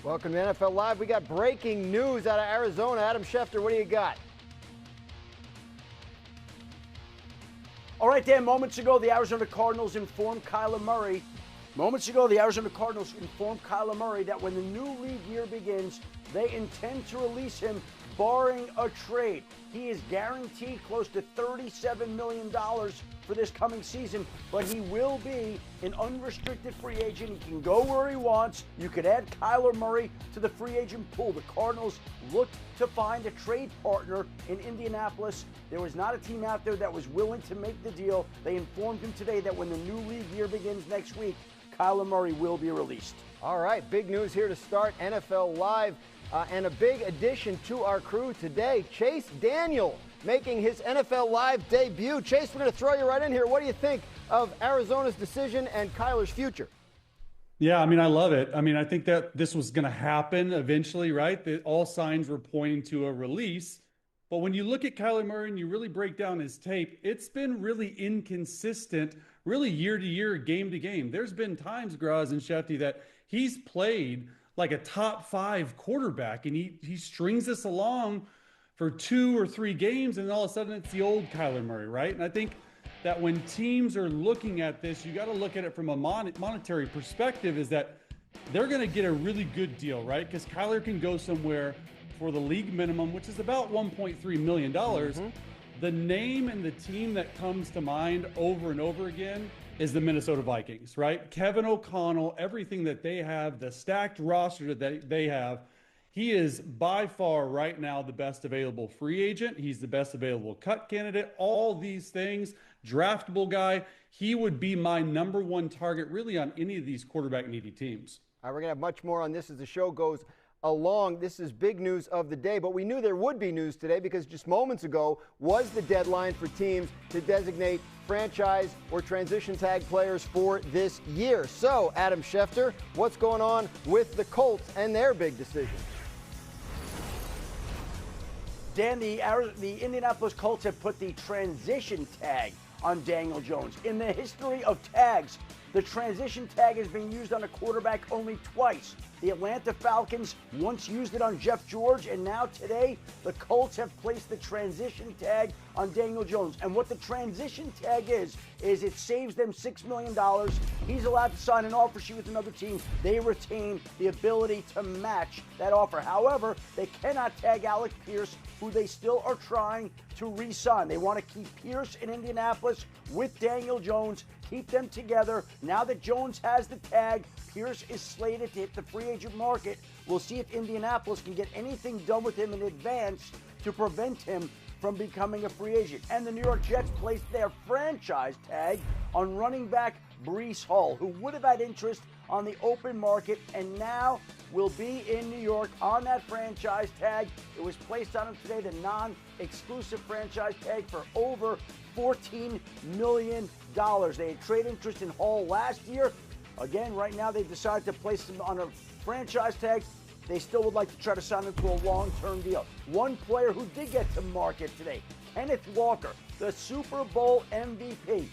Welcome to NFL Live. We got breaking news out of Arizona. Adam Schefter, what do you got? All right, Dan, moments ago, the Arizona Cardinals informed Kyler Murray that when the new league year begins, they intend to release him, barring a trade. He is guaranteed close to $37 million for this coming season, but he will be an unrestricted free agent. He can go where he wants. You could add Kyler Murray to the free agent pool. The Cardinals looked to find a trade partner in Indianapolis. There was not a team out there that was willing to make the deal. They informed him today that when the new league year begins next week, Kyler Murray will be released. All right, big news here to start NFL Live. And a big addition to our crew today, Chase Daniel, making his NFL Live debut. Chase, we're going to throw you right in here. What do you think of Arizona's decision and Kyler's future? Yeah, I mean, I love it. I mean, I think that this was going to happen eventually, right? That all signs were pointing to a release. But when you look at Kyler Murray and you really break down his tape, it's been really inconsistent, really year to year, game to game. There's been times, Graz and Shefty, that he's played like a top 5 quarterback, and he strings us along for 2 or 3 games, and all of a sudden it's the old Kyler Murray, right? And I think that when teams are looking at this, you got to look at it from a monetary perspective, is that they're going to get a really good deal, right? Because Kyler can go somewhere for the league minimum, which is about $1.3 million. The name and the team that comes to mind over and over again is the Minnesota Vikings, right? Kevin O'Connell, everything that they have, the stacked roster that they have, he is by far right now the best available free agent. He's the best available cut candidate, all these things, draftable guy. He would be my number 1 target really on any of these quarterback needy teams. All right, we're going to have much more on this as the show goes along. This is big news of the day, but we knew there would be news today because just moments ago was the deadline for teams to designate franchise or transition tag players for this year. So, Adam Schefter, what's going on with the Colts and their big decision? Dan, the Indianapolis Colts have put the transition tag on Daniel Jones. In the history of tags, the transition tag has been used on a quarterback only twice. The Atlanta Falcons once used it on Jeff George, and now today the Colts have placed the transition tag on Daniel Jones. And what the transition tag is it saves them $6 million. He's allowed to sign an offer sheet with another team. They retain the ability to match that offer. However, they cannot tag Alec Pierce, who they still are trying to re-sign. They want to keep Pierce in Indianapolis with Daniel Jones, keep them together. Now that Jones has the tag, Pierce is slated to hit the free agent market. We'll see if Indianapolis can get anything done with him in advance to prevent him from becoming a free agent. And the New York Jets placed their franchise tag on running back Breece Hall, who would have had interest on the open market and now will be in New York on that franchise tag. It was placed on him today, the non-exclusive franchise tag, for over $14 million. They had trade interest in Hall last year. Again, right now they've decided to place him on a franchise tag. They still would like to try to sign him to a long-term deal. One player who did get to market today, Kenneth Walker, the Super Bowl MVP.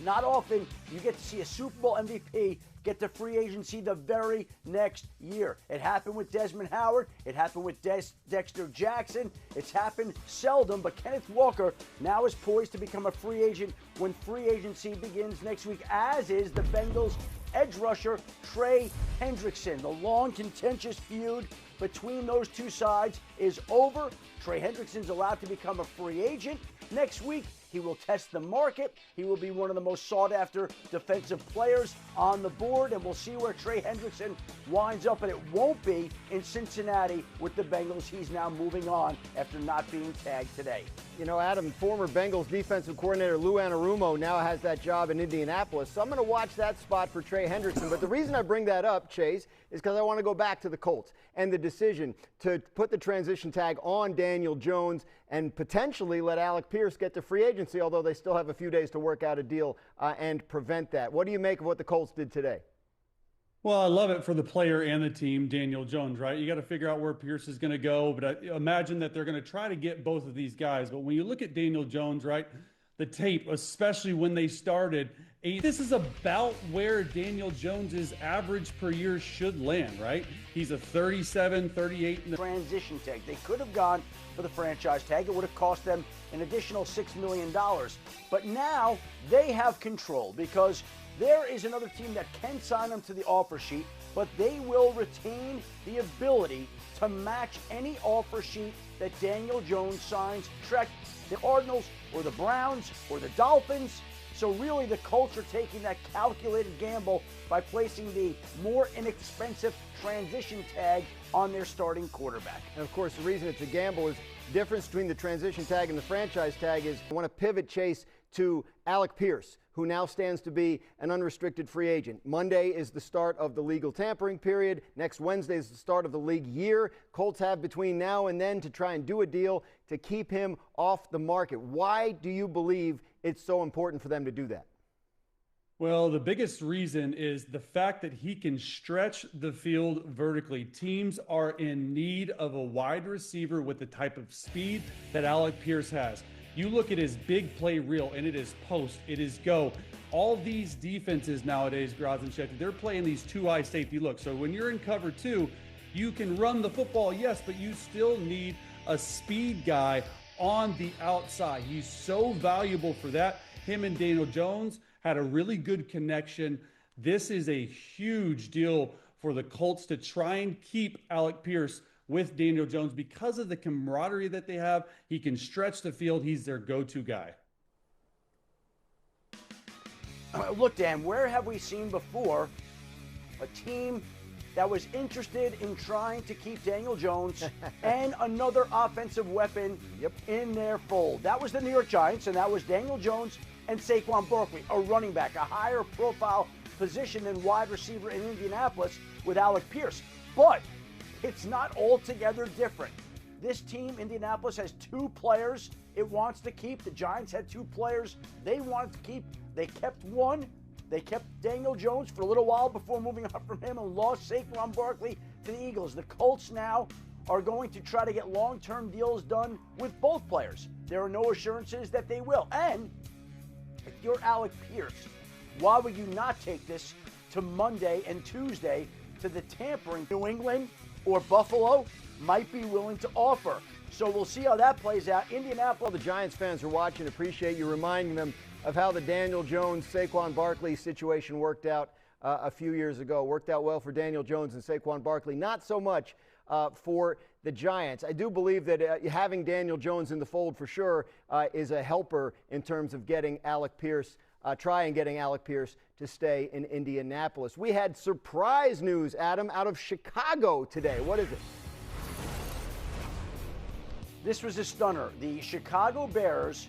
Not often you get to see a Super Bowl MVP get to free agency the very next year. It happened with Desmond Howard. It happened with Dexter Jackson. It's happened seldom, but Kenneth Walker now is poised to become a free agent when free agency begins next week, as is the Bengals edge rusher Trey Hendrickson. The long, contentious feud between those two sides is over. Trey Hendrickson's allowed to become a free agent next week. He will test the market. He will be one of the most sought-after defensive players on the board, and we'll see where Trey Hendrickson winds up, and it won't be in Cincinnati with the Bengals. He's now moving on after not being tagged today. You know, Adam, former Bengals defensive coordinator Lou Anarumo now has that job in Indianapolis, so I'm going to watch that spot for Trey Hendrickson. But the reason I bring that up, Chase, is because I want to go back to the Colts and the decision to put the transition tag on Daniel Jones and potentially let Alec Pierce get to free agency, although they still have a few days to work out a deal and prevent that. What do you make of what the Colts did today? Well, I love it for the player and the team, Daniel Jones, right? You got to figure out where Pierce is going to go, but I imagine that they're going to try to get both of these guys. But when you look at Daniel Jones, right, the tape, especially when they started. This is about where Daniel Jones's average per year should land, right? He's a 37, 38. Transition tag. They could have gone for the franchise tag. It would have cost them an additional $6 million. But now they have control because there is another team that can sign them to the offer sheet, but they will retain the ability to match any offer sheet that Daniel Jones signs. Trek, the Cardinals or the Browns or the Dolphins. So really the Colts are taking that calculated gamble by placing the more inexpensive transition tag on their starting quarterback. And of course, the reason it's a gamble is the difference between the transition tag and the franchise tag is I want to pivot, Chase, to Alec Pierce, who now stands to be an unrestricted free agent. Monday is the start of the legal tampering period. Next Wednesday is the start of the league year. Colts have between now and then to try and do a deal to keep him off the market. Why do you believe it's so important for them to do that? Well, the biggest reason is the fact that he can stretch the field vertically. Teams are in need of a wide receiver with the type of speed that Alec Pierce has. You look at his big play reel, and it is post, it is go. All these defenses nowadays, Graz and Shetty, they're playing these two-eye safety looks. So when you're in cover two, you can run the football, yes, but you still need a speed guy on the outside. He's so valuable for that. Him and Daniel Jones had a really good connection. This is a huge deal for the Colts to try and keep Alec Pierce with Daniel Jones because of the camaraderie that they have. He can stretch the field. He's their go-to guy. Look, Dan, where have we seen before a team that was interested in trying to keep Daniel Jones and another offensive weapon in their fold? That was the New York Giants, and that was Daniel Jones and Saquon Barkley, a running back, a higher profile position than wide receiver in Indianapolis with Alec Pierce. But it's not altogether different. This team, Indianapolis, has two players it wants to keep. The Giants had two players they wanted to keep. They kept one. They kept Daniel Jones for a little while before moving on from him and lost Saquon Barkley to the Eagles. The Colts now are going to try to get long-term deals done with both players. There are no assurances that they will. And if you're Alec Pierce, why would you not take this to Monday and Tuesday to the tampering? New England or Buffalo might be willing to offer. So we'll see how that plays out. Indianapolis. The Giants fans are watching. Appreciate you reminding them of how the Daniel Jones, Saquon Barkley situation worked out a few years ago. Worked out well for Daniel Jones and Saquon Barkley. Not so much for the Giants. I do believe that having Daniel Jones in the fold for sure is a helper in terms of getting Alec Pierce, getting Alec Pierce to stay in Indianapolis. We had surprise news, Adam, out of Chicago today. What is it? This was a stunner. The Chicago Bears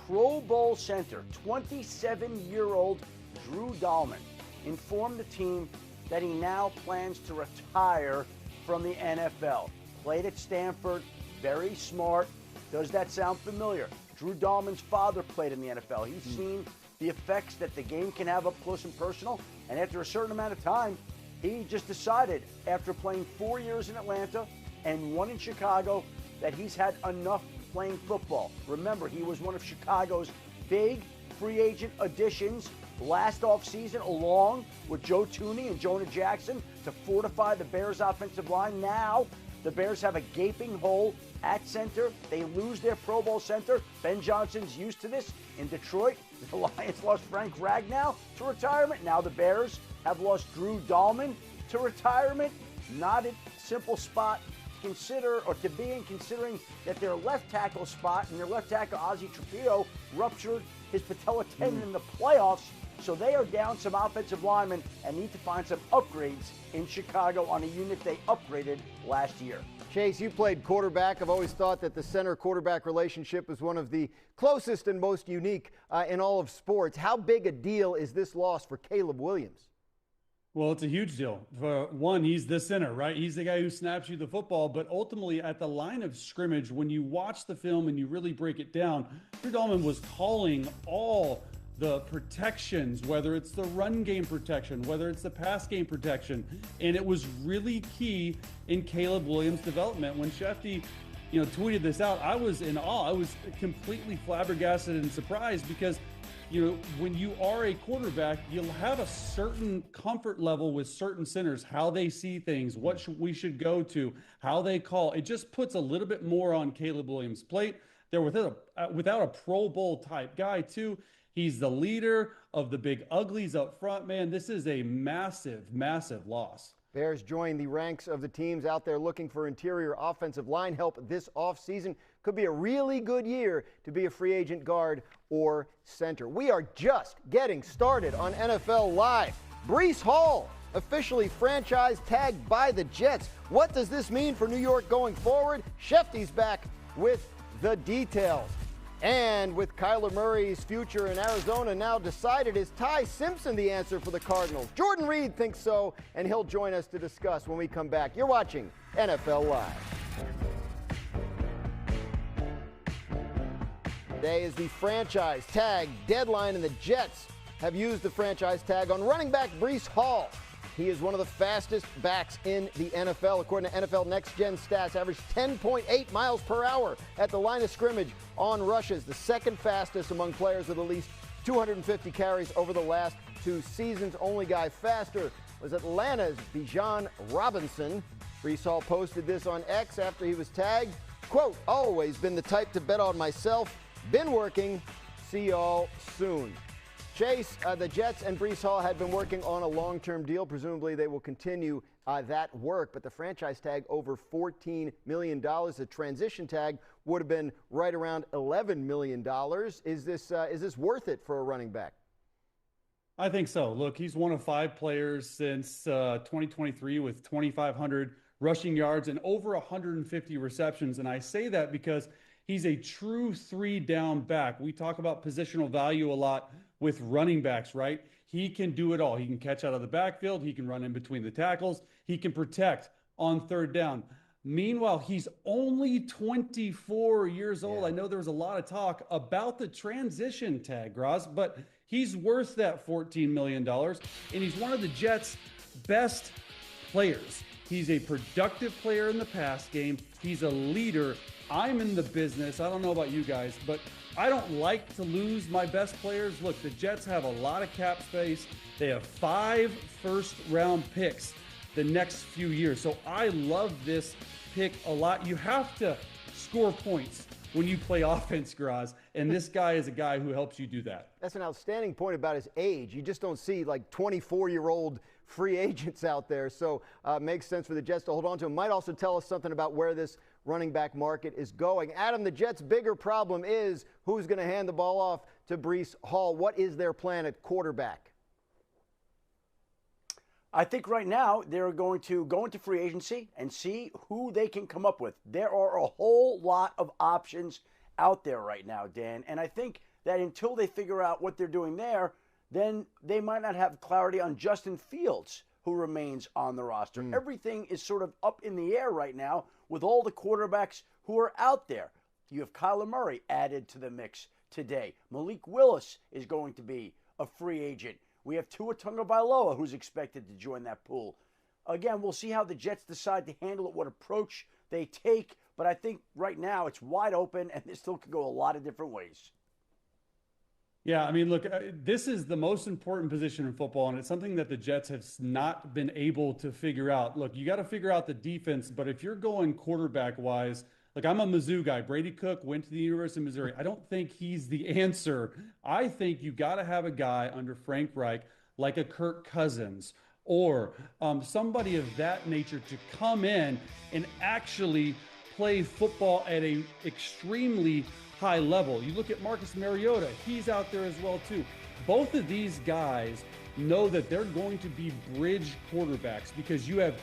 Pro Bowl center, 27-year-old Drew Dahlman, informed the team that he now plans to retire from the NFL. Played at Stanford, very smart. Does that sound familiar? Drew Dahlman's father played in the NFL. He's seen the effects that the game can have up close and personal, and after a certain amount of time, he just decided, after playing 4 years in Atlanta and 1 in Chicago, that he's had enough playing football. Remember, he was one of Chicago's big free agent additions last offseason, along with Joe Thuney and Jonah Jackson, to fortify the Bears' offensive line. Now, the Bears have a gaping hole at center. They lose their Pro Bowl center. Ben Johnson's used to this in Detroit. The Lions lost Frank Ragnow to retirement. Now the Bears have lost Drew Dahlman to retirement. Not a simple spot to consider or to be in, considering that their left tackle spot and their left tackle Ozzie Trujillo ruptured his patella tendon in the playoffs. So they are down some offensive linemen and need to find some upgrades in Chicago on a unit they upgraded last year. Chase, you played quarterback. I've always thought that the center-quarterback relationship is one of the closest and most unique in all of sports. How big a deal is this loss for Caleb Williams? Well, it's a huge deal. For one, he's the center, right? He's the guy who snaps you the football. But ultimately, at the line of scrimmage, when you watch the film and you really break it down, Drew Dahlman was calling all the protections, whether it's the run game protection, whether it's the pass game protection. And it was really key in Caleb Williams' development. When Shefty, tweeted this out. I was in awe. I was completely flabbergasted and surprised because, when you are a quarterback, you'll have a certain comfort level with certain centers, how they see things, what we should go to, how they call. It just puts a little bit more on Caleb Williams' plate. They're without a Pro Bowl type guy too. He's the leader of the big uglies up front, man. This is a massive, massive loss. Bears join the ranks of the teams out there looking for interior offensive line help this offseason. Could be a really good year to be a free agent guard or center. We are just getting started on NFL Live. Breece Hall officially franchise tagged by the Jets. What does this mean for New York going forward? Shefty's back with the details. And with Kyler Murray's future in Arizona now decided, is Ty Simpson the answer for the Cardinals? Jordan Reed thinks so, and he'll join us to discuss when we come back. You're watching NFL Live. Today is the franchise tag deadline, and the Jets have used the franchise tag on running back Breece Hall. He is one of the fastest backs in the NFL. According to NFL Next Gen stats, averaged 10.8 miles per hour at the line of scrimmage on rushes, the second fastest among players with at least 250 carries over the last 2 seasons. Only guy faster was Atlanta's Bijan Robinson. Breece Hall posted this on X after he was tagged. Quote, always been the type to bet on myself. Been working. See y'all soon. Chase, the Jets and Breece Hall had been working on a long-term deal. Presumably they will continue that work, but the franchise tag over $14 million. The transition tag would have been right around $11 million. Is this worth it for a running back? I think so. Look, he's one of 5 players since 2023 with 2,500 rushing yards and over 150 receptions. And I say that because he's a true 3-down back. We talk about positional value a lot with running backs, right? He can do it all. He can catch out of the backfield. He can run in between the tackles. He can protect on 3rd down. Meanwhile, he's only 24 years old. Yeah. I know there was a lot of talk about the transition tag, Graz, but he's worth that $14 million, and he's one of the Jets' best players. He's a productive player in the pass game. He's a leader. I'm in the business. I don't know about you guys, but I don't like to lose my best players. Look, the Jets have a lot of cap space. They have 5 first-round picks the next few years. So I love this pick a lot. You have to score points when you play offense, Graz, and this guy is a guy who helps you do that. That's an outstanding point about his age. You just don't see like 24-year-old free agents out there, so makes sense for the Jets to hold on to him. Might also tell us something about where this running back market is going. Adam, the Jets' bigger problem is who's going to hand the ball off to Breece Hall. What is their plan at quarterback? I think right now they're going to go into free agency and see who they can come up with. There are a whole lot of options out there right now, Dan, and I think that until they figure out what they're doing there, then they might not have clarity on Justin Fields, who remains on the roster. Everything is sort of up in the air right now with all the quarterbacks who are out there. You have Kyler Murray added to the mix today. Malik Willis is going to be a free agent. We have Tua Tagovailoa, who's expected to join that pool. Again, we'll see how the Jets decide to handle it, what approach they take, but I think right now it's wide open and this still could go a lot of different ways. Yeah, I mean, look, this is the most important position in football, and it's something that the Jets have not been able to figure out. Look, you got to figure out the defense, but if you're going quarterback-wise, like I'm a Mizzou guy. Brady Cook went to the University of Missouri. I don't think he's the answer. I think you got to have a guy under Frank Reich like a Kirk Cousins or somebody of that nature to come in and actually play football at a extremely high level. You look at Marcus Mariota, he's out there as well too. Both of these guys know that they're going to be bridge quarterbacks because you have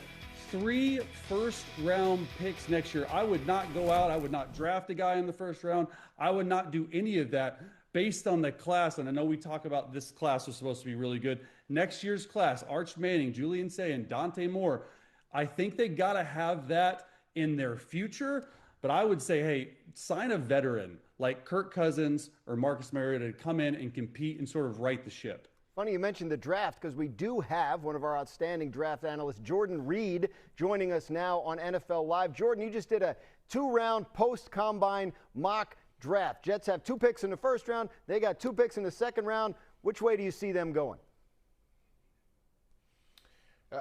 3 first-round picks next year. I would not go out. I would not draft a guy in the first round. I would not do any of that based on the class. And I know we talk about this class was supposed to be really good. Next year's class, Arch Manning, Julian Say, and Dante Moore, I think they got to have that in their future. But I would say, hey, sign a veteran like Kirk Cousins or Marcus Mariota to come in and compete and sort of right the ship. Funny you mentioned the draft because we do have one of our outstanding draft analysts, Jordan Reed, joining us now on NFL Live. Jordan, you just did a 2-round post-combine mock draft. Jets have 2 picks in the first round. They got 2 picks in the second round. Which way do you see them going?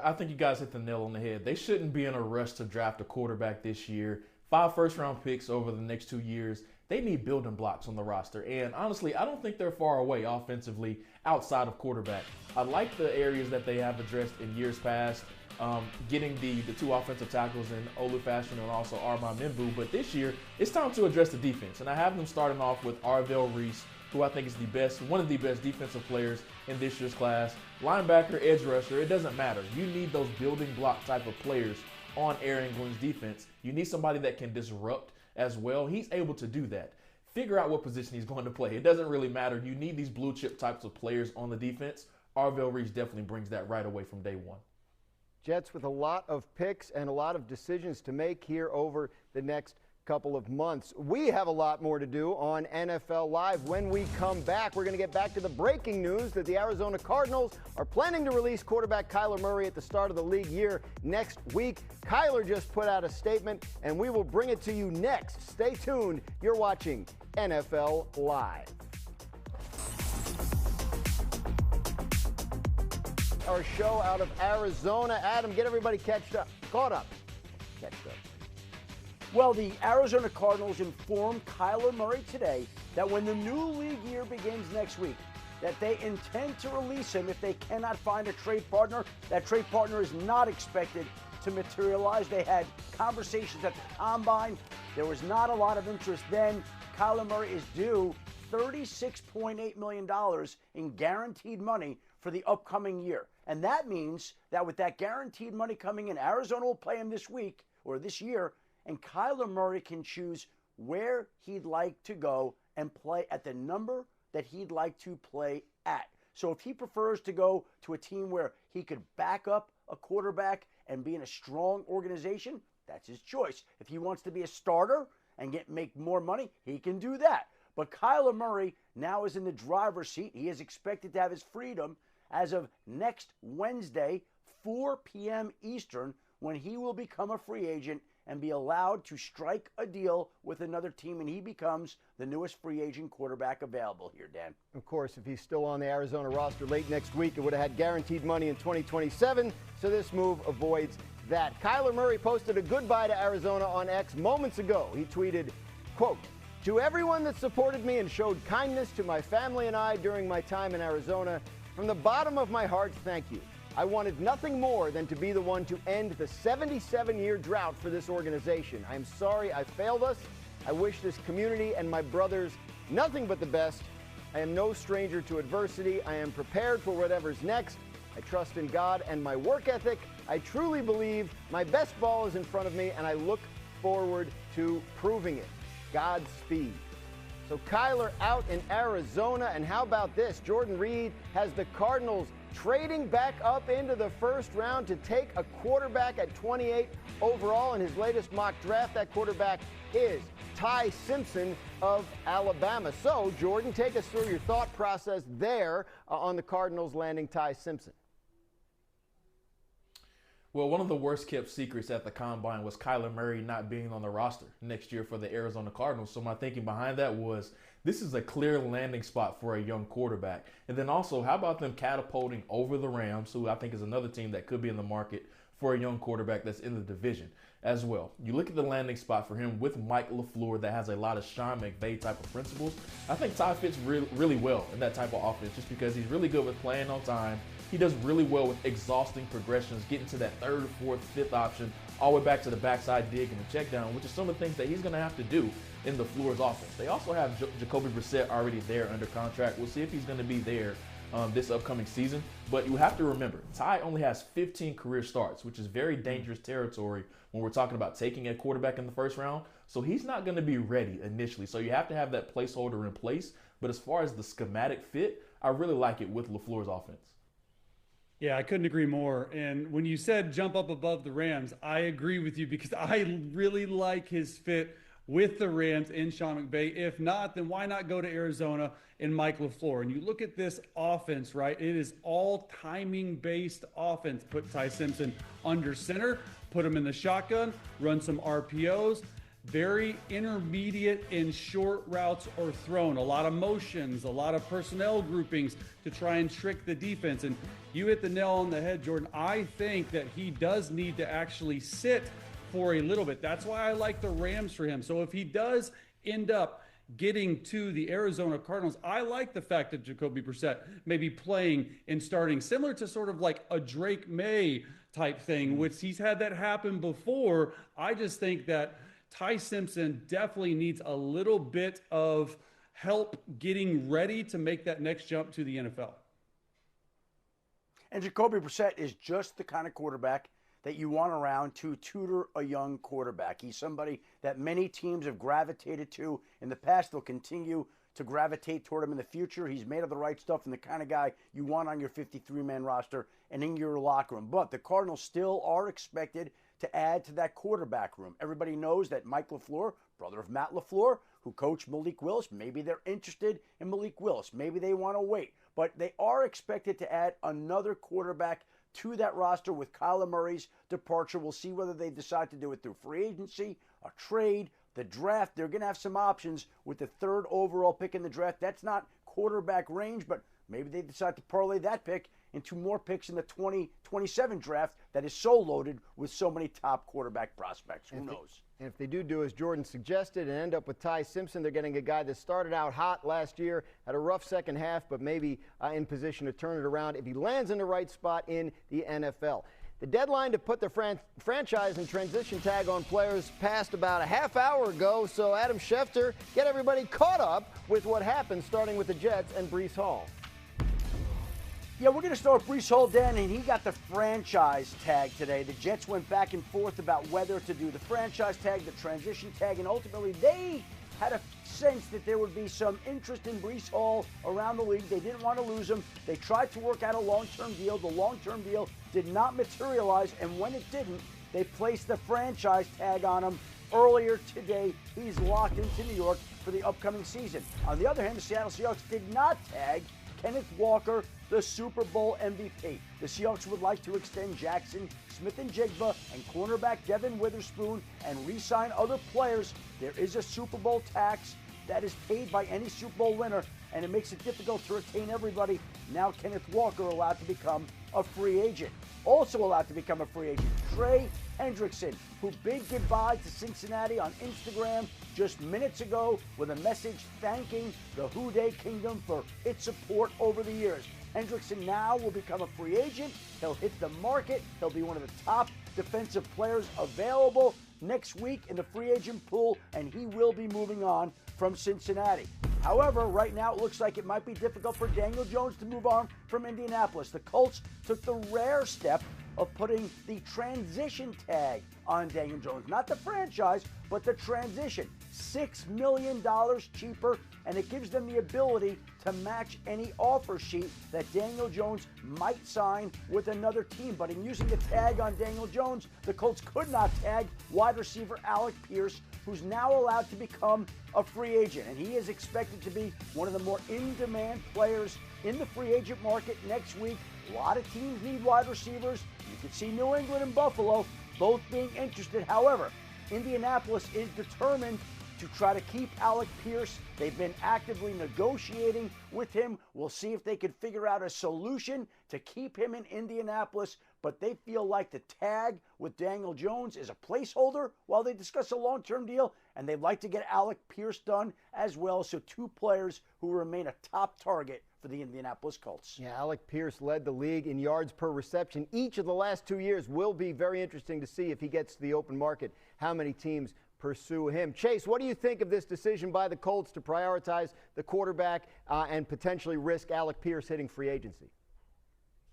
I think you guys hit the nail on the head. They shouldn't be in a rush to draft a quarterback this year. 5 first-round picks over the next 2 years. They need building blocks on the roster. And honestly, I don't think they're far away offensively outside of quarterback. I like the areas that they have addressed in years past, getting the 2 offensive tackles in Olufashion and also Armand Membu. But this year, it's time to address the defense. And I have them starting off with Arvell Reese, who I think is one of the best defensive players in this year's class. Linebacker, edge rusher, it doesn't matter. You need those building block type of players on Aaron Glenn's defense. You need somebody that can disrupt as well. He's able to do that. Figure out what position he's going to play. It doesn't really matter. You need these blue chip types of players on the defense. Arvell Reese definitely brings that right away from day one. Jets with a lot of picks and a lot of decisions to make here over the next couple of months. We have a lot more to do on NFL Live. When we come back, we're going to get back to the breaking news that the Arizona Cardinals are planning to release quarterback Kyler Murray at the start of the league year next week. Kyler just put out a statement, and we will bring it to you next. Stay tuned. You're watching NFL Live. Our show out of Arizona. Adam, get everybody caught up. Well, the Arizona Cardinals informed Kyler Murray today that when the new league year begins next week, that they intend to release him if they cannot find a trade partner. That trade partner is not expected to materialize. They had conversations at the Combine. There was not a lot of interest then. Kyler Murray is due $36.8 million in guaranteed money for the upcoming year. And that means that with that guaranteed money coming in, Arizona will play him this week or this year, and Kyler Murray can choose where he'd like to go and play at the number that he'd like to play at. So if he prefers to go to a team where he could back up a quarterback and be in a strong organization, that's his choice. If he wants to be a starter and make more money, he can do that. But Kyler Murray now is in the driver's seat. He is expected to have his freedom as of next Wednesday, 4 p.m. Eastern, when he will become a free agent and be allowed to strike a deal with another team, and he becomes the newest free agent quarterback available here, Dan. Of course, if he's still on the Arizona roster late next week, it would have had guaranteed money in 2027, so this move avoids that. Kyler Murray posted a goodbye to Arizona on X moments ago. He tweeted, quote, "To everyone that supported me and showed kindness to my family and I during my time in Arizona, from the bottom of my heart, thank you. I wanted nothing more than to be the one to end the 77-year drought for this organization. I am sorry I failed us. I wish this community and my brothers nothing but the best. I am no stranger to adversity. I am prepared for whatever's next. I trust in God and my work ethic. I truly believe my best ball is in front of me, and I look forward to proving it. Godspeed." So Kyler out in Arizona, and how about this? Jordan Reed has the Cardinals trading back up into the first round to take a quarterback at 28 overall in his latest mock draft. That quarterback is Ty Simpson of Alabama. So, Jordan, take us through your thought process there on the Cardinals landing Ty Simpson. Well, one of the worst kept secrets at the Combine was Kyler Murray not being on the roster next year for the Arizona Cardinals. So my thinking behind that was, this is a clear landing spot for a young quarterback. And then also, how about them catapulting over the Rams, who I think is another team that could be in the market for a young quarterback that's in the division as well. You look at the landing spot for him with Mike LaFleur that has a lot of Sean McVay type of principles. I think Ty fits really well in that type of offense just because he's really good with playing on time. He does really well with exhausting progressions, getting to that third, fourth, fifth option, all the way back to the backside dig and the check down, which is some of the things that he's going to have to do in the Fleur's offense. They also have Jacoby Brissett already there under contract. We'll see if he's going to be there this upcoming season. But you have to remember, Ty only has 15 career starts, which is very dangerous territory when we're talking about taking a quarterback in the first round. So he's not going to be ready initially. So you have to have that placeholder in place. But as far as the schematic fit, I really like it with LaFleur's offense. Yeah, I couldn't agree more. And when you said jump up above the Rams, I agree with you because I really like his fit with the Rams in Sean McVay. If not, then why not go to Arizona and Mike LaFleur? And you look at this offense, right? It is all timing-based offense. Put Ty Simpson under center, put him in the shotgun, run some RPOs, very intermediate and short routes or thrown, a lot of motions, a lot of personnel groupings to try and trick the defense. And you hit the nail on the head, Jordan. I think that he does need to actually sit for a little bit. That's why I like the Rams for him. So if he does end up getting to the Arizona Cardinals, I like the fact that Jacoby Brissett may be playing and starting, similar to sort of like a Drake May type thing, which he's had that happen before. I just think that Ty Simpson definitely needs a little bit of help getting ready to make that next jump to the NFL. And Jacoby Brissett is just the kind of quarterback that you want around to tutor a young quarterback. He's somebody that many teams have gravitated to in the past. They'll continue to gravitate toward him in the future. He's made of the right stuff and the kind of guy you want on your 53-man roster and in your locker room. But the Cardinals still are expected to add to that quarterback room. Everybody knows that Mike LaFleur, brother of Matt LaFleur, who coached Malik Willis, maybe they're interested in Malik Willis. Maybe they want to wait. But they are expected to add another quarterback to that roster with Kyler Murray's departure. We'll see whether they decide to do it through free agency, a trade, the draft. They're going to have some options with the third overall pick in the draft. That's not quarterback range, but maybe they decide to parlay that pick into more picks in the 2027 draft that is so loaded with so many top quarterback prospects. Who knows? And if they do as Jordan suggested and end up with Ty Simpson, they're getting a guy that started out hot last year, had a rough second half, but maybe in position to turn it around if he lands in the right spot in the NFL. The deadline to put the franchise and transition tag on players passed about a half hour ago, so Adam Schefter, get everybody caught up with what happened, starting with the Jets and Breece Hall. Yeah, we're going to start with Breece Hall, Dan, and he got the franchise tag today. The Jets went back and forth about whether to do the franchise tag, the transition tag, and ultimately they had a sense that there would be some interest in Breece Hall around the league. They didn't want to lose him. They tried to work out a long-term deal. The long-term deal did not materialize, and when it didn't, they placed the franchise tag on him earlier today. He's locked into New York for the upcoming season. On the other hand, the Seattle Seahawks did not tag Kenneth Walker, the Super Bowl MVP. The Seahawks would like to extend Jackson Smith-Njigba and cornerback Devin Witherspoon and re-sign other players. There is a Super Bowl tax that is paid by any Super Bowl winner, and it makes it difficult to retain everybody. Now Kenneth Walker allowed to become a free agent. Also allowed to become a free agent, Trey Hendrickson, who bid goodbye to Cincinnati on Instagram just minutes ago with a message thanking the Houday Kingdom for its support over the years. Hendrickson now will become a free agent. He'll hit the market. He'll be one of the top defensive players available next week in the free agent pool, and he will be moving on from Cincinnati. However, right now it looks like it might be difficult for Daniel Jones to move on from Indianapolis. The Colts took the rare step of putting the transition tag on Daniel Jones. Not the franchise, but the transition. $6 million cheaper, and it gives them the ability to match any offer sheet that Daniel Jones might sign with another team. But in using the tag on Daniel Jones, the Colts could not tag wide receiver Alec Pierce, who's now allowed to become a free agent. And he is expected to be one of the more in-demand players in the free agent market next week. A lot of teams need wide receivers. You can see New England and Buffalo both being interested. However, Indianapolis is determined to try to keep Alec Pierce. They've been actively negotiating with him. We'll see if they can figure out a solution to keep him in Indianapolis, but they feel like the tag with Daniel Jones is a placeholder while they discuss a long-term deal, and they'd like to get Alec Pierce done as well. So two players who remain a top target for the Indianapolis Colts. Yeah, Alec Pierce led the league in yards per reception each of the last 2 years. Will be very interesting to see if he gets to the open market, how many teams pursue him. Chase, what do you think of this decision by the Colts to prioritize the quarterback and potentially risk Alec Pierce hitting free agency?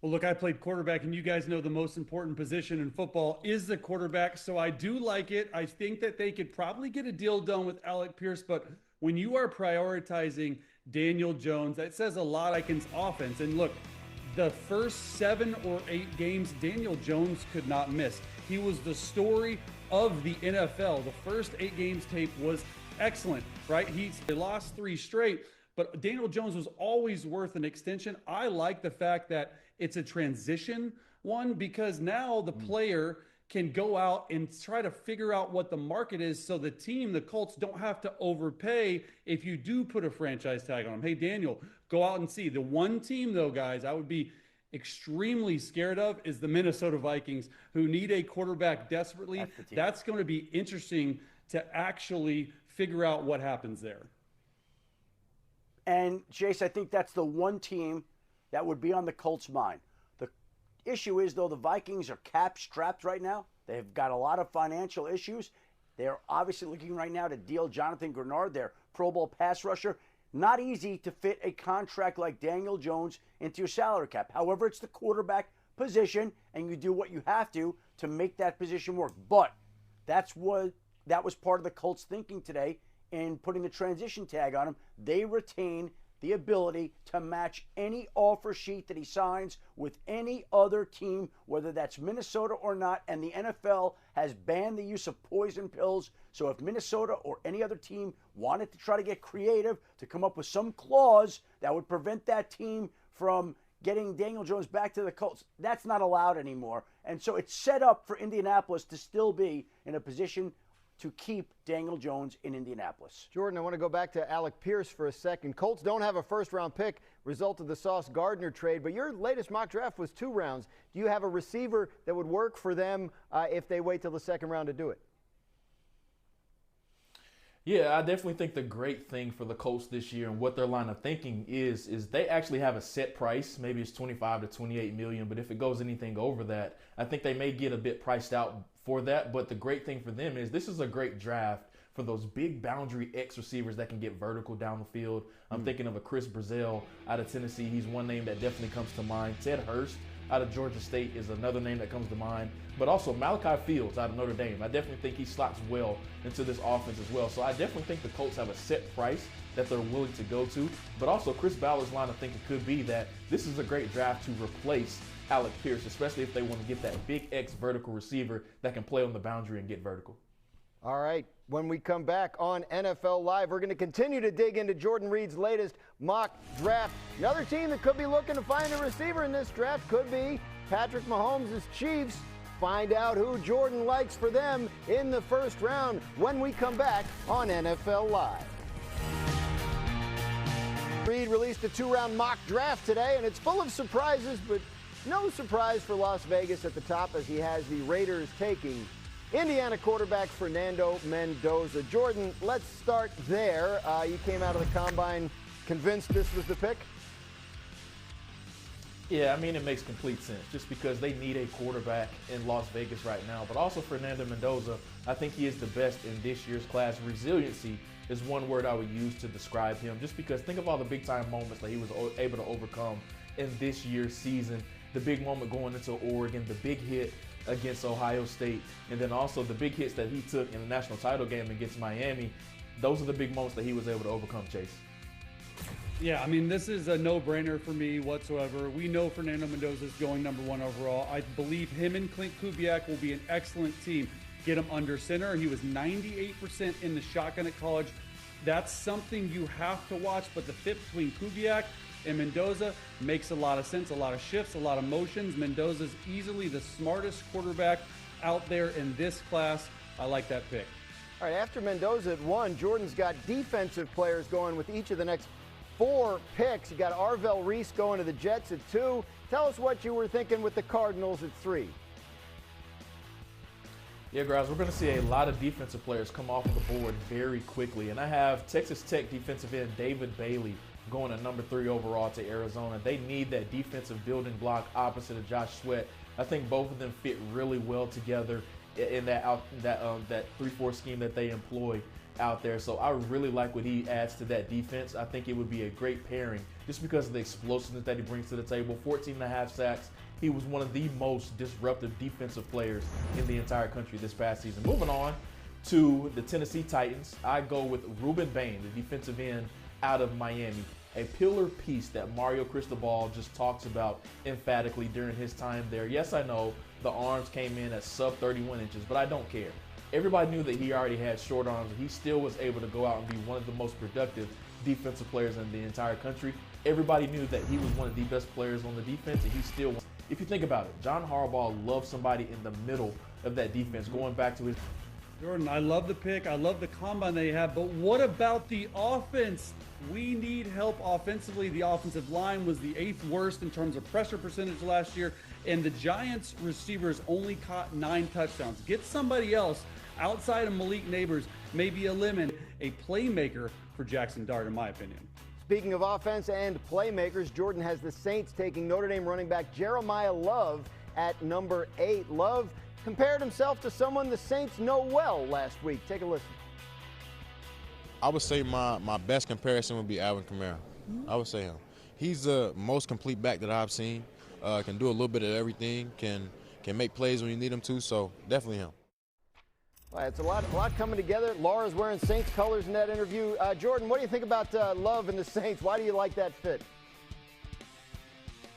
Well, look, I played quarterback, and you guys know the most important position in football is the quarterback, so I do like it. I think that they could probably get a deal done with Alec Pierce, but when you are prioritizing Daniel Jones, that says a lot against offense. And look, the first 7 or 8 games, Daniel Jones could not miss. He was the story of the NFL. The first 8 games tape was excellent, right? They lost 3 straight, but Daniel Jones was always worth an extension. I like the fact that it's a transition one, because now the player can go out and try to figure out what the market is, so the team, the Colts, don't have to overpay if you do put a franchise tag on them. Hey, Daniel, go out and see. The one team, though, guys, I would be extremely scared of is the Minnesota Vikings, who need a quarterback desperately. That's going to be interesting to actually figure out what happens there. And, Jace, I think that's the one team that would be on the Colts' mind. The issue is, though, the Vikings are cap-strapped right now. They've got a lot of financial issues. They're obviously looking right now to deal Jonathan Grenard, their Pro Bowl pass rusher. Not easy to fit a contract like Daniel Jones into your salary cap. However, it's the quarterback position, and you do what you have to make that position work. But that was part of the Colts' thinking today in putting the transition tag on him. They retain the ability to match any offer sheet that he signs with any other team, whether that's Minnesota or not, and the NFL has banned the use of poison pills. So if Minnesota or any other team wanted to try to get creative to come up with some clause that would prevent that team from getting Daniel Jones back to the Colts, that's not allowed anymore. And so it's set up for Indianapolis to still be in a position to keep Daniel Jones in Indianapolis. Jordan, I want to go back to Alec Pierce for a second. Colts don't have a first-round pick, result of the Sauce Gardner trade, but your latest mock draft was 2 rounds. Do you have a receiver that would work for them if they wait till the second round to do it? Yeah, I definitely think the great thing for the Colts this year and what their line of thinking is they actually have a set price. Maybe it's 25 to 28 million, but if it goes anything over that, I think they may get a bit priced out for that. But the great thing for them is this is a great draft for those big boundary X receivers that can get vertical down the field. I'm thinking of a Chris Brazil out of Tennessee. He's one name that definitely comes to mind. Ted Hurst out of Georgia State is another name that comes to mind. But also Malachi Fields out of Notre Dame. I definitely think he slots well into this offense as well. So I definitely think the Colts have a set price that they're willing to go to. But also Chris Ballard's line of thinking could be that this is a great draft to replace Alec Pierce, especially if they want to get that big X vertical receiver that can play on the boundary and get vertical. All right, when we come back on NFL Live, we're going to continue to dig into Jordan Reed's latest mock draft. Another team that could be looking to find a receiver in this draft could be Patrick Mahomes' Chiefs. Find out who Jordan likes for them in the first round when we come back on NFL Live. Reed released a 2-round mock draft today, and it's full of surprises, but no surprise for Las Vegas at the top, as he has the Raiders taking Indiana quarterback Fernando Mendoza. Jordan, let's start there. You came out of the combine convinced this was the pick? Yeah, I mean, it makes complete sense just because they need a quarterback in Las Vegas right now. But also Fernando Mendoza, I think he is the best in this year's class. Resiliency is one word I would use to describe him, just because think of all the big-time moments that he was able to overcome in this year's season. The big moment going into Oregon, the big hit against Ohio State, and then also the big hits that he took in the national title game against Miami. Those are the big moments that he was able to overcome, Chase. Yeah, I mean, this is a no-brainer for me whatsoever. We know Fernando Mendoza is going #1 overall. I believe him and Clint Kubiak will be an excellent team. Get him under center. He was 98% in the shotgun at college. That's something you have to watch, but the fit between Kubiak and Mendoza makes a lot of sense, a lot of shifts, a lot of motions. Mendoza's easily the smartest quarterback out there in this class. I like that pick. All right, after Mendoza at 1, Jordan's got defensive players going with each of the next 4 picks. You got Arvell Reese going to the Jets at 2. Tell us what you were thinking with the Cardinals at 3. Yeah, guys, we're going to see a lot of defensive players come off of the board very quickly. And I have Texas Tech defensive end David Bailey going at #3 overall to Arizona. They need that defensive building block opposite of Josh Sweat. I think both of them fit really well together in that 3-4 scheme that they employ out there. So I really like what he adds to that defense. I think it would be a great pairing just because of the explosiveness that he brings to the table. 14.5 sacks. He was one of the most disruptive defensive players in the entire country this past season. Moving on to the Tennessee Titans, I go with Ruben Bain, the defensive end out of Miami. a pillar piece that Mario Cristobal just talks about emphatically during his time there. Yes, I know the arms came in at sub 31 inches, but I don't care. Everybody knew that he already had short arms, and he still was able to go out and be one of the most productive defensive players in the entire country. Everybody knew that he was one of the best players on the defense, and he still was. If you think about it, John Harbaugh loves somebody in the middle of that defense, going back to his... Jordan, I love the pick. I love the combine they have, but what about the offense? We need help offensively. The offensive line was the 8th worst in terms of pressure percentage last year, and the Giants receivers only caught 9 touchdowns. Get somebody else outside of Malik Neighbors, maybe a lemon, a playmaker for Jackson Dart, in my opinion. Speaking of offense and playmakers, Jordan has the Saints taking Notre Dame running back Jeremiah Love at number 8. Love compared himself to someone the Saints know well last week. Take a listen. I would say my best comparison would be Alvin Kamara. I would say him. He's the most complete back that I've seen. Can do a little bit of everything. Can make plays when you need him to. So definitely him. All right, it's a lot coming together. Laura's wearing Saints colors in that interview. Jordan, what do you think about Love and the Saints? Why do you like that fit?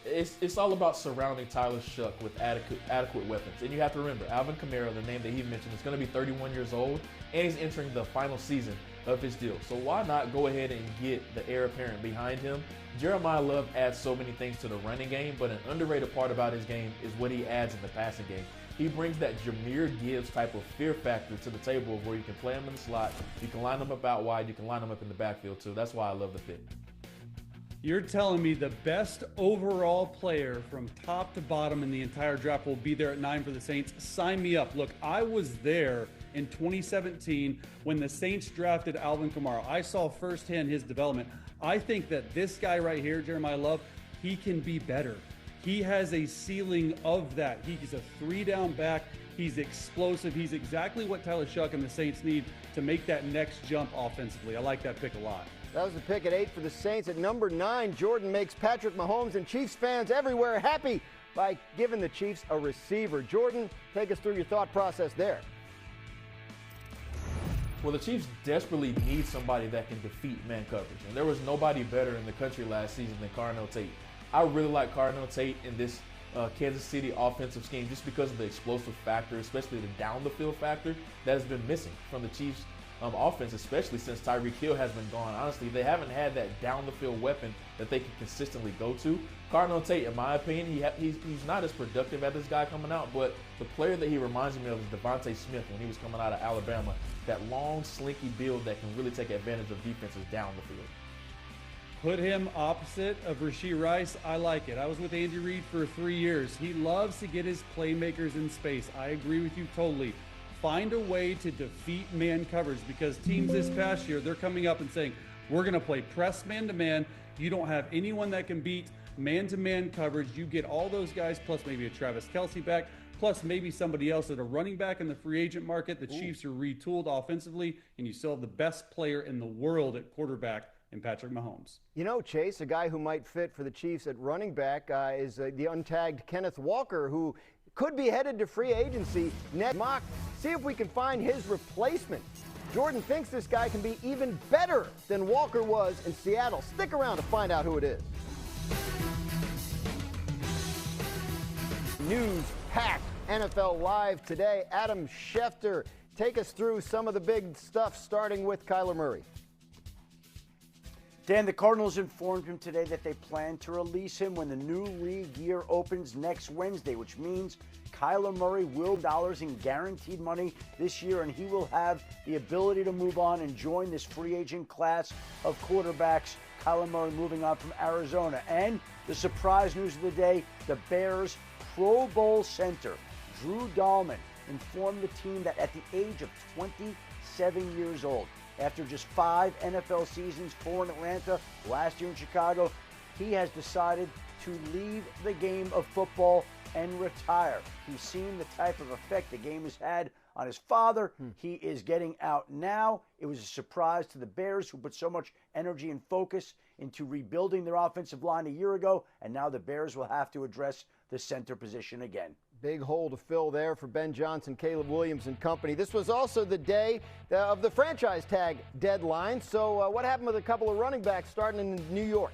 It's all about surrounding Tyler Shuck with adequate weapons. And you have to remember, Alvin Kamara, the name that he mentioned, is going to be 31 years old, and he's entering the final season of his deal. So why not go ahead and get the heir apparent behind him? Jeremiah Love adds so many things to the running game, but an underrated part about his game is what he adds in the passing game. He brings that Jahmyr Gibbs type of fear factor to the table where you can play him in the slot, you can line him up out wide, you can line him up in the backfield too. That's why I love the fit. You're telling me the best overall player from top to bottom in the entire draft will be there at 9 for the Saints? Sign me up. Look, I was there in 2017 when the Saints drafted Alvin Kamara. I saw firsthand his development. I think that this guy right here, Jeremiah Love, he can be better. He has a ceiling of that. He's a 3-down back. He's explosive. He's exactly what Tyler Shuck and the Saints need to make that next jump offensively. I like that pick a lot. That was the pick at 8 for the Saints. At number 9, Jordan makes Patrick Mahomes and Chiefs fans everywhere happy by giving the Chiefs a receiver. Jordan, take us through your thought process there. Well, the Chiefs desperately need somebody that can defeat man coverage, and there was nobody better in the country last season than Carnell Tate. I really like Carnell Tate in this Kansas City offensive scheme just because of the explosive factor, especially the down the field factor that has been missing from the Chiefs offense, especially since Tyreek Hill has been gone. Honestly, they haven't had that down the field weapon that they can consistently go to. Carnell Tate, in my opinion, he's not as productive as this guy coming out, but the player that he reminds me of is Devontae Smith when he was coming out of Alabama. That long, slinky build that can really take advantage of defenses down the field. Put him opposite of Rashee Rice. I like it. I was with Andy Reid for 3 years. He loves to get his playmakers in space. I agree with you totally. Find a way to defeat man coverage because teams this past year, they're coming up and saying, we're going to play press man-to-man. You don't have anyone that can beat man-to-man coverage. You get all those guys, plus maybe a Travis Kelce back, plus maybe somebody else at a running back in the free agent market. The Chiefs are retooled offensively, and you still have the best player in the world at quarterback in Patrick Mahomes. You know, Chase, a guy who might fit for the Chiefs at running back is the untagged Kenneth Walker, who could be headed to free agency next mock. See if we can find his replacement. Jordan thinks this guy can be even better than Walker was in Seattle. Stick around to find out who it is. News-packed NFL Live today. Adam Schefter, take us through some of the big stuff, starting with Kyler Murray. Dan, the Cardinals informed him today that they plan to release him when the new league year opens next Wednesday, which means Kyler Murray will dollars in guaranteed money this year, and he will have the ability to move on and join this free agent class of quarterbacks. Kyler Murray moving on from Arizona. And the surprise news of the day, the Bears Pro Bowl center, Drew Dahlman, informed the team that at the age of 27 years old, after just 5 NFL seasons, 4 in Atlanta, last year in Chicago, he has decided to leave the game of football and retire. He's seen the type of effect the game has had on his father. He is getting out now. It was a surprise to the Bears, who put so much energy and focus into rebuilding their offensive line a year ago, and now the Bears will have to address the center position again. Big hole to fill there for Ben Johnson, Caleb Williams and company. This was also the day of the franchise tag deadline. So what happened with a couple of running backs starting in New York?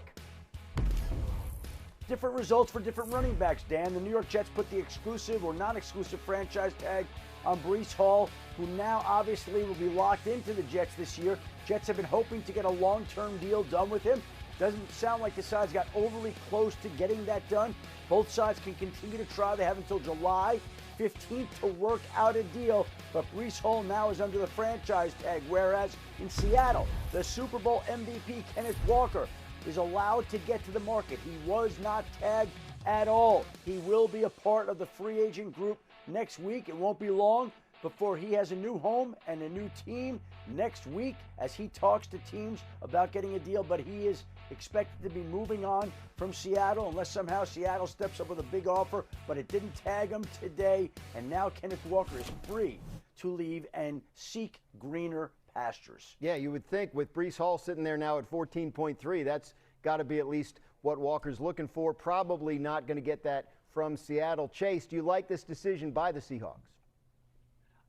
Different results for different running backs, Dan. The New York Jets put the exclusive or non-exclusive franchise tag on Breece Hall, who now obviously will be locked into the Jets this year. Jets have been hoping to get a long-term deal done with him. Doesn't sound like the sides got overly close to getting that done. Both sides can continue to try. They have until July 15th to work out a deal, but Breece Hall now is under the franchise tag, whereas in Seattle, the Super Bowl MVP Kenneth Walker is allowed to get to the market. He was not tagged at all. He will be a part of the free agent group next week. It won't be long before he has a new home and a new team next week as he talks to teams about getting a deal, but he is expected to be moving on from Seattle unless somehow Seattle steps up with a big offer, but it didn't tag him today, and now Kenneth Walker is free to leave and seek greener pastures. Yeah, you would think with Breece Hall sitting there now at 14.3, that's got to be at least what Walker's looking for. Probably not going to get that from Seattle. Chase, do you like this decision by the Seahawks?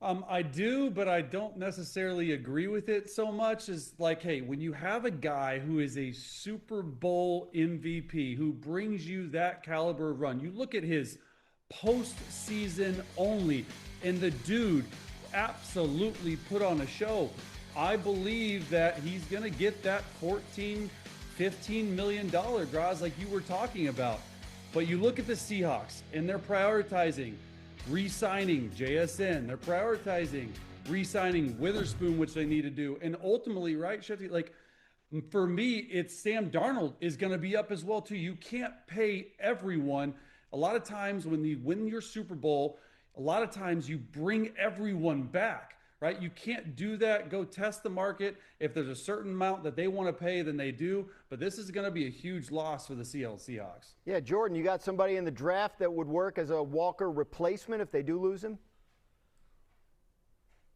I do, but I don't necessarily agree with it so much. As like, hey, when you have a guy who is a Super Bowl MVP, who brings you that caliber of run, you look at his postseason only, and the dude absolutely put on a show. I believe that he's going to get that $14, $15 million draws like you were talking about. But you look at the Seahawks, and they're prioritizing re-signing JSN. They're prioritizing re-signing Witherspoon, which they need to do. And ultimately, right, Shefty, like, for me, it's Sam Darnold is going to be up as well, too. You can't pay everyone. A lot of times when you win your Super Bowl, a lot of times you bring everyone back, right? You can't do that. Go test the market. If there's a certain amount that they want to pay, then they do. But this is going to be a huge loss for the Seattle Seahawks. Yeah, Jordan, you got somebody in the draft that would work as a Walker replacement if they do lose him?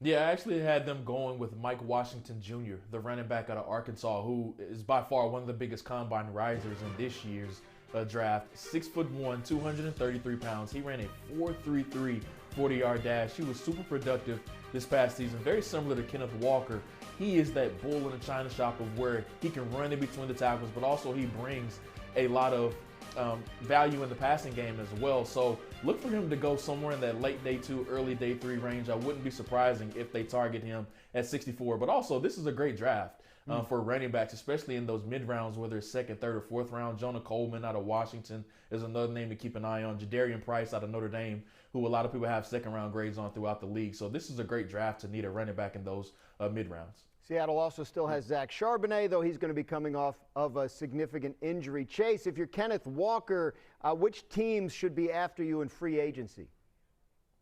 Yeah, I actually had them going with Mike Washington Jr., the running back out of Arkansas, who is by far one of the biggest combine risers in this year's draft. 6'1", 233 pounds. He ran a 4.33 40-yard dash. He was super productive this past season. Very similar to Kenneth Walker. He is that bull in the china shop of where he can run in between the tackles, but also he brings a lot of value in the passing game as well. So look for him to go somewhere in that late day 2, early day 3 range. I wouldn't be surprising if they target him at 64. But also, this is a great draft for running backs, especially in those mid rounds, whether it's 2nd, 3rd, or 4th round. Jonah Coleman out of Washington is another name to keep an eye on. Jadarian Price out of Notre Dame, who a lot of people have 2nd round grades on throughout the league. So this is a great draft to need a running back in those mid rounds. Seattle also still has Zach Charbonnet, though he's going to be coming off of a significant injury. Chase, if you're Kenneth Walker, which teams should be after you in free agency?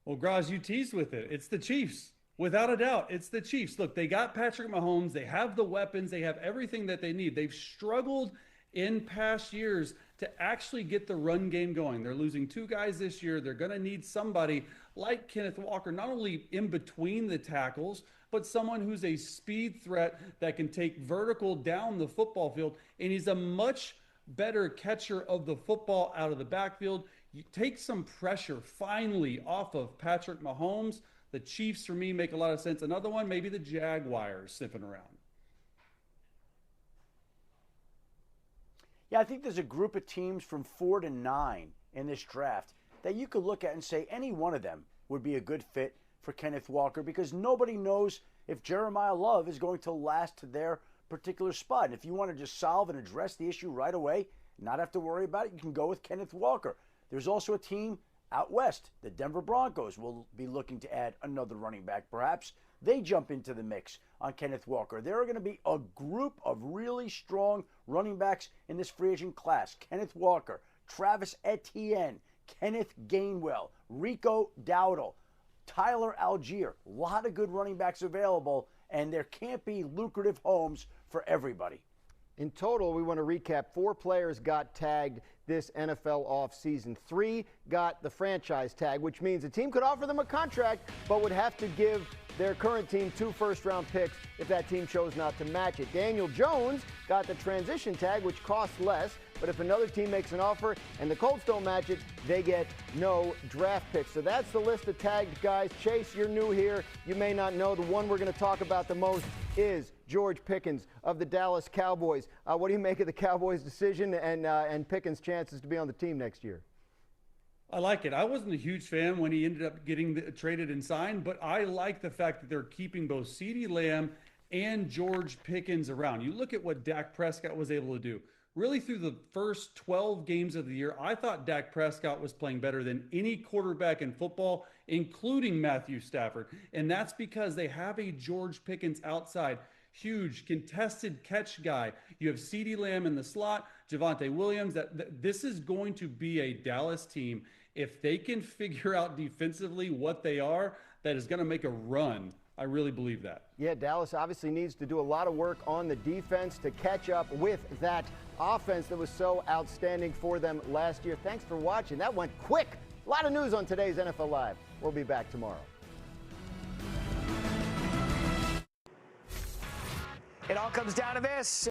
Well, Graz, you teased with it. It's the Chiefs. Without a doubt, it's the Chiefs. Look, they got Patrick Mahomes. They have the weapons. They have everything that they need. They've struggled in past years to actually get the run game going. They're losing 2 guys this year. They're going to need somebody like Kenneth Walker, not only in between the tackles, but someone who's a speed threat that can take vertical down the football field. And he's a much better catcher of the football out of the backfield. You take some pressure finally off of Patrick Mahomes. The Chiefs, for me, make a lot of sense. Another one, maybe the Jaguars sniffing around. Yeah, I think there's a group of teams from 4 to 9 in this draft that you could look at and say any one of them would be a good fit for Kenneth Walker, because nobody knows if Jeremiah Love is going to last to their particular spot. And if you want to just solve and address the issue right away, not have to worry about it, you can go with Kenneth Walker. There's also a team out west. The Denver Broncos will be looking to add another running back. Perhaps they jump into the mix on Kenneth Walker. There are going to be a group of really strong running backs in this free agent class. Kenneth Walker, Travis Etienne, Kenneth Gainwell, Rico Dowdle, Tyler Algier. A lot of good running backs available, and there can't be lucrative homes for everybody. In total, we want to recap, 4 players got tagged this NFL offseason. 3 got the franchise tag, which means a team could offer them a contract, but would have to give their current team 2 first-round picks if that team chose not to match it. Daniel Jones got the transition tag, which costs less, but if another team makes an offer and the Colts don't match it, they get no draft picks. So that's the list of tagged guys. Chase, you're new here. You may not know. The one we're going to talk about the most is George Pickens of the Dallas Cowboys. What do you make of the Cowboys' decision and Pickens' chances to be on the team next year? I like it. I wasn't a huge fan when he ended up getting traded and signed, but I like the fact that they're keeping both CeeDee Lamb and George Pickens around. You look at what Dak Prescott was able to do. Really, through the first 12 games of the year, I thought Dak Prescott was playing better than any quarterback in football, including Matthew Stafford. And that's because they have a George Pickens outside. Huge contested catch guy. You have CeeDee Lamb in the slot, Javonte Williams. This is going to be a Dallas team. If they can figure out defensively what they are, that is going to make a run. I really believe that. Yeah, Dallas obviously needs to do a lot of work on the defense to catch up with that offense that was so outstanding for them last year. Thanks for watching. That went quick. A lot of news on today's NFL Live. We'll be back tomorrow. It all comes down to this.